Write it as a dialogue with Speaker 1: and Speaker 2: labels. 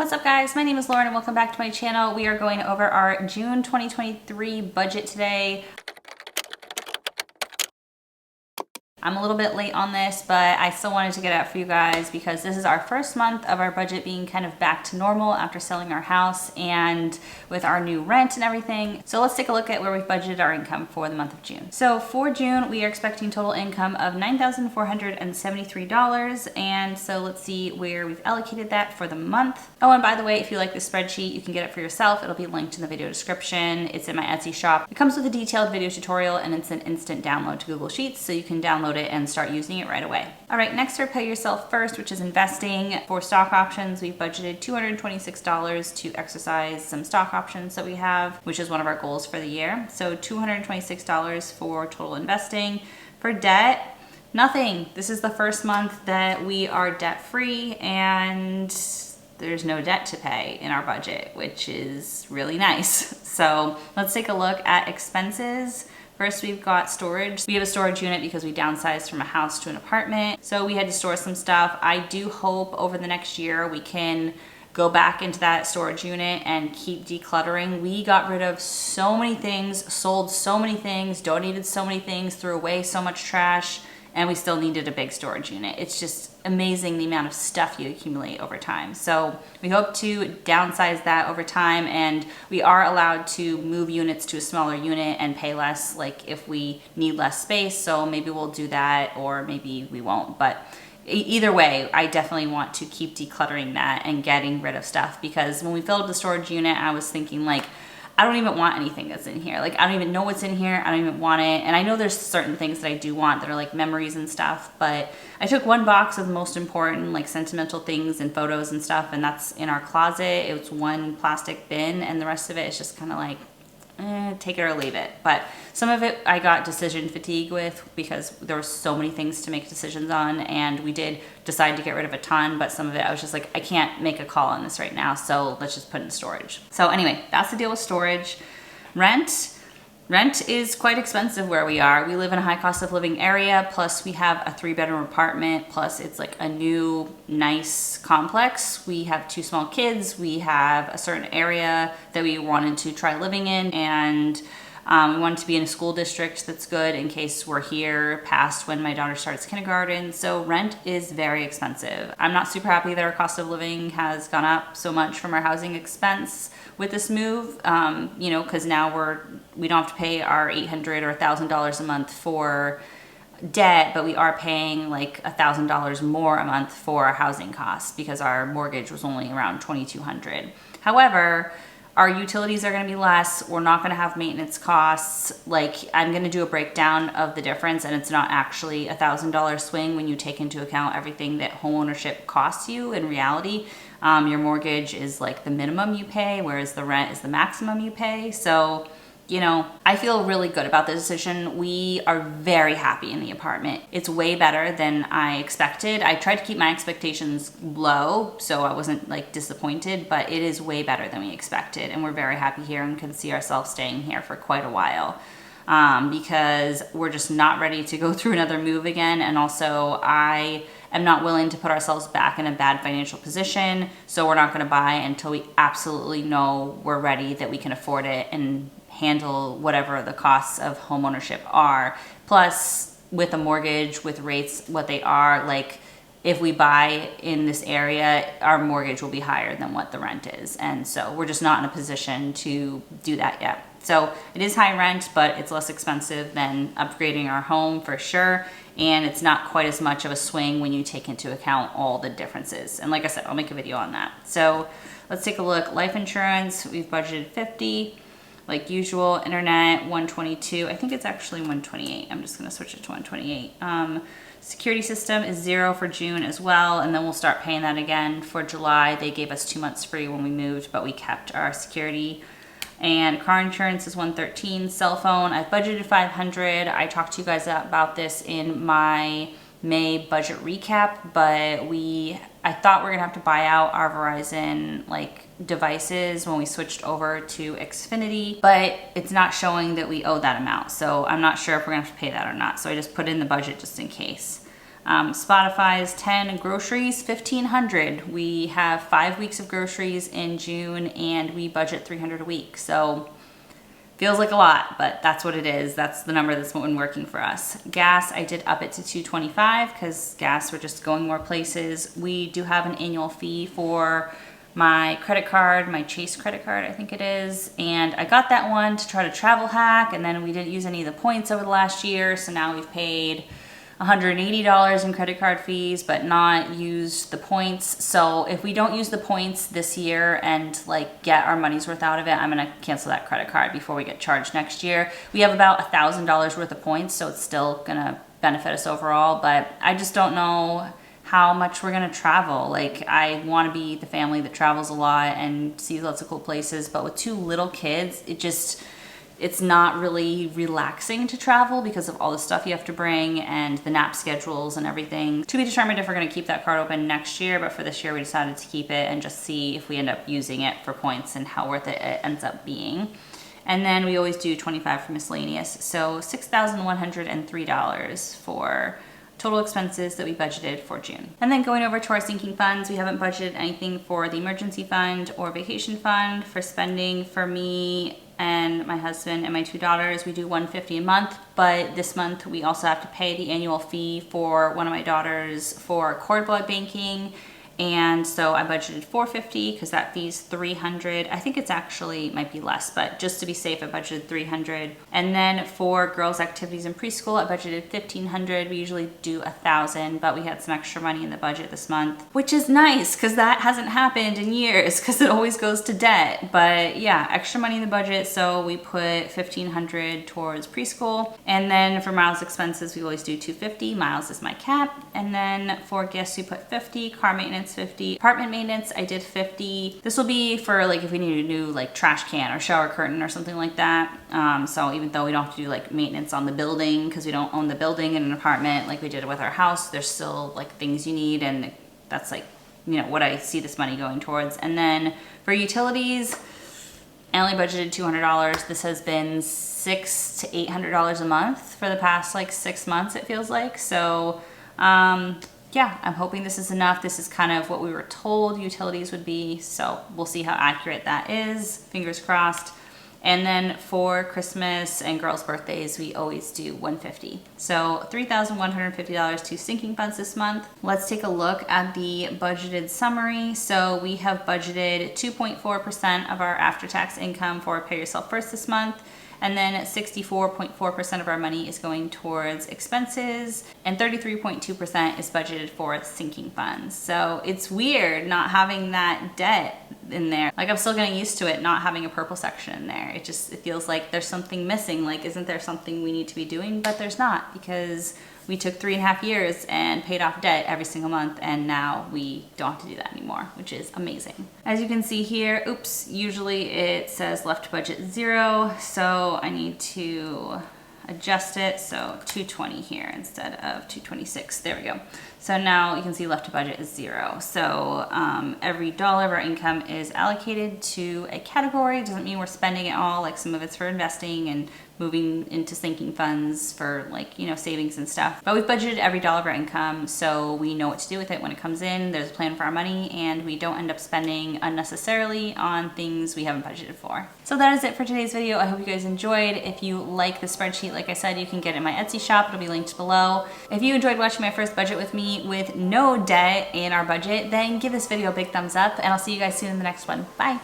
Speaker 1: What's up guys, my name is Lauren and welcome back to my channel. We are going over our June 2023 budget today. I'm a little bit late on this, but I still wanted to get it out for you guys because this is our first month of our budget being kind of back to normal after selling our house and with our new rent and everything. So let's take a look at where we've budgeted our income for the month of June. So for June, we are expecting total income of $9,473. And so let's see where we've allocated that for the month. Oh, and by the way, if you like this spreadsheet, you can get it for yourself. It'll be linked in the video description. It's in my Etsy shop. It comes with a detailed video tutorial and it's an instant download to Google Sheets, so you can download it and start using it right away. All right, next are pay yourself first, which is investing. For stock options, we've budgeted $226 to exercise some stock options that we have, which is one of our goals for the year. So $226 for total investing. For debt, nothing. This is the first month that we are debt free and there's no debt to pay in our budget, which is really nice. So let's take a look at expenses. First, we've got storage. We have a storage unit because we downsized from a house to an apartment. So we had to store some stuff. I do hope over the next year we can go back into that storage unit and keep decluttering. We got rid of so many things, sold so many things, donated so many things, threw away so much trash, and we still needed a big storage unit. It's just amazing the amount of stuff you accumulate over time. So we hope to downsize that over time, and we are allowed to move units to a smaller unit and pay less, like if we need less space. So maybe we'll do that or maybe we won't. But either way, I definitely want to keep decluttering that and getting rid of stuff, because when we filled up the storage unit, I was thinking like, I don't even want anything that's in here. Like, I don't even know what's in here. I don't even want it. And I know there's certain things that I do want that are like memories and stuff, but I took one box of the most important, like sentimental things and photos and stuff, and that's in our closet. It was one plastic bin, and the rest of it is just kind of like, take it or leave it. But some of it I got decision fatigue with because there were so many things to make decisions on, and we did decide to get rid of a ton, but some of it I was just like, I can't make a call on this right now, so let's just put it in storage. So anyway, that's the deal with storage. Rent is quite expensive where we are. We live in a high cost of living area, plus we have a 3-bedroom apartment, plus it's like a new, nice complex. We have 2 small kids. We have a certain area that we wanted to try living in, and we wanted to be in a school district that's good in case we're here past when my daughter starts kindergarten. So rent is very expensive. I'm not super happy that our cost of living has gone up so much from our housing expense with this move, you know, because now we don't have to pay our $800 or $1,000 a month for debt, but we are paying like $1,000 more a month for our housing costs because our mortgage was only around $2,200. However, our utilities are going to be less. We're not going to have maintenance costs. Like, I'm going to do a breakdown of the difference, and it's not actually $1,000 swing when you take into account everything that homeownership costs you in reality. Your mortgage is like the minimum you pay, whereas the rent is the maximum you pay. So, you know, I feel really good about the decision. We are very happy in the apartment. It's way better than I expected. I tried to keep my expectations low so I wasn't like disappointed, but it is way better than we expected. And we're very happy here and can see ourselves staying here for quite a while, because we're just not ready to go through another move again. And also I am not willing to put ourselves back in a bad financial position. So we're not gonna buy until we absolutely know we're ready, that we can afford it and handle whatever the costs of homeownership are. Plus, with a mortgage, with rates what they are, like if we buy in this area, our mortgage will be higher than what the rent is. And so we're just not in a position to do that yet. So it is high rent, but it's less expensive than upgrading our home for sure. And it's not quite as much of a swing when you take into account all the differences. And like I said, I'll make a video on that. So let's take a look. Life insurance, we've budgeted $50. Like usual. Internet, $122. I think it's actually $128. I'm just gonna switch it to $128. Security system is $0 for June as well, and then we'll start paying that again for July. They gave us 2 months free when we moved, but we kept our security. And car insurance is $113. Cell phone, I've budgeted $500. I talked to you guys about this in my May budget recap, but I thought we're gonna have to buy out our Verizon like devices when we switched over to Xfinity, but it's not showing that we owe that amount. So I'm not sure if we're gonna have to pay that or not. So I just put in the budget just in case. Spotify's 10, groceries, $1,500. We have 5 weeks of groceries in June and we budget $300 a week. So feels like a lot, but that's what it is. That's the number that's been working for us. Gas, I did up it to $2.25 because gas, we're just going more places. We do have an annual fee for my credit card, my Chase credit card, I think it is. And I got that one to try to travel hack, and then we didn't use any of the points over the last year. So now we've paid $180 in credit card fees, but not used the points. So if we don't use the points this year and like get our money's worth out of it, I'm gonna cancel that credit card before we get charged next year. We have about $1,000 worth of points, so it's still gonna benefit us overall, but I just don't know how much we're gonna travel. Like, I wanna be the family that travels a lot and sees lots of cool places, but with 2 little kids, it's not really relaxing to travel because of all the stuff you have to bring and the nap schedules and everything. To be determined if we're gonna keep that card open next year, but for this year we decided to keep it and just see if we end up using it for points and how worth it ends up being. And then we always do $25 for miscellaneous, so $6,103 for total expenses that we budgeted for June. And then going over to our sinking funds, we haven't budgeted anything for the emergency fund or vacation fund. For spending, for me and my husband and my 2 daughters, we do $150 a month, but this month we also have to pay the annual fee for one of my daughters for cord blood banking. And so I budgeted $450 because that fee's $300. I think it's actually might be less, but just to be safe, I budgeted $300. And then for girls' activities in preschool, I budgeted $1,500. We usually do $1,000, but we had some extra money in the budget this month, which is nice because that hasn't happened in years because it always goes to debt. But yeah, extra money in the budget, so we put $1,500 towards preschool. And then for Miles' expenses, we always do $250. Miles is my cat. And then for gifts, we put $50. Car maintenance, $50. Apartment maintenance, I did $50. This will be for like if we need a new like trash can or shower curtain or something like that. So even though we don't have to do like maintenance on the building because we don't own the building in an apartment like we did with our house, there's still like things you need, and that's like, you know, what I see this money going towards. And then for utilities, I only budgeted $200. This has been $600 to $800 a month for the past like 6 months, it feels like. So yeah, I'm hoping this is enough. This is kind of what we were told utilities would be, so we'll see how accurate that is. Fingers crossed. And then for Christmas and girls' birthdays, we always do $150. So $3,150 to sinking funds this month. Let's take a look at the budgeted summary. So we have budgeted 2.4% of our after-tax income for Pay Yourself First this month. And then 64.4% of our money is going towards expenses, and 33.2% is budgeted for sinking funds. So it's weird not having that debt in there. Like, I'm still getting used to it not having a purple section in there. It feels like there's something missing. Like, isn't there something we need to be doing? But there's not, because we took 3.5 years and paid off debt every single month, and now we don't have to do that anymore, which is amazing. As you can see here, oops, usually it says left budget 0, so I need to adjust it, so 220 here instead of 226. There we go. So now you can see left to budget is 0. So every dollar of our income is allocated to a category. It doesn't mean we're spending it all. Like, some of it's for investing and moving into sinking funds for, like, you know, savings and stuff. But we've budgeted every dollar of our income, so we know what to do with it when it comes in. There's a plan for our money, and we don't end up spending unnecessarily on things we haven't budgeted for. So that is it for today's video. I hope you guys enjoyed. If you like the spreadsheet, like I said, you can get it in my Etsy shop. It'll be linked below. If you enjoyed watching my first budget with me with no debt in our budget, then give this video a big thumbs up, and I'll see you guys soon in the next one. Bye.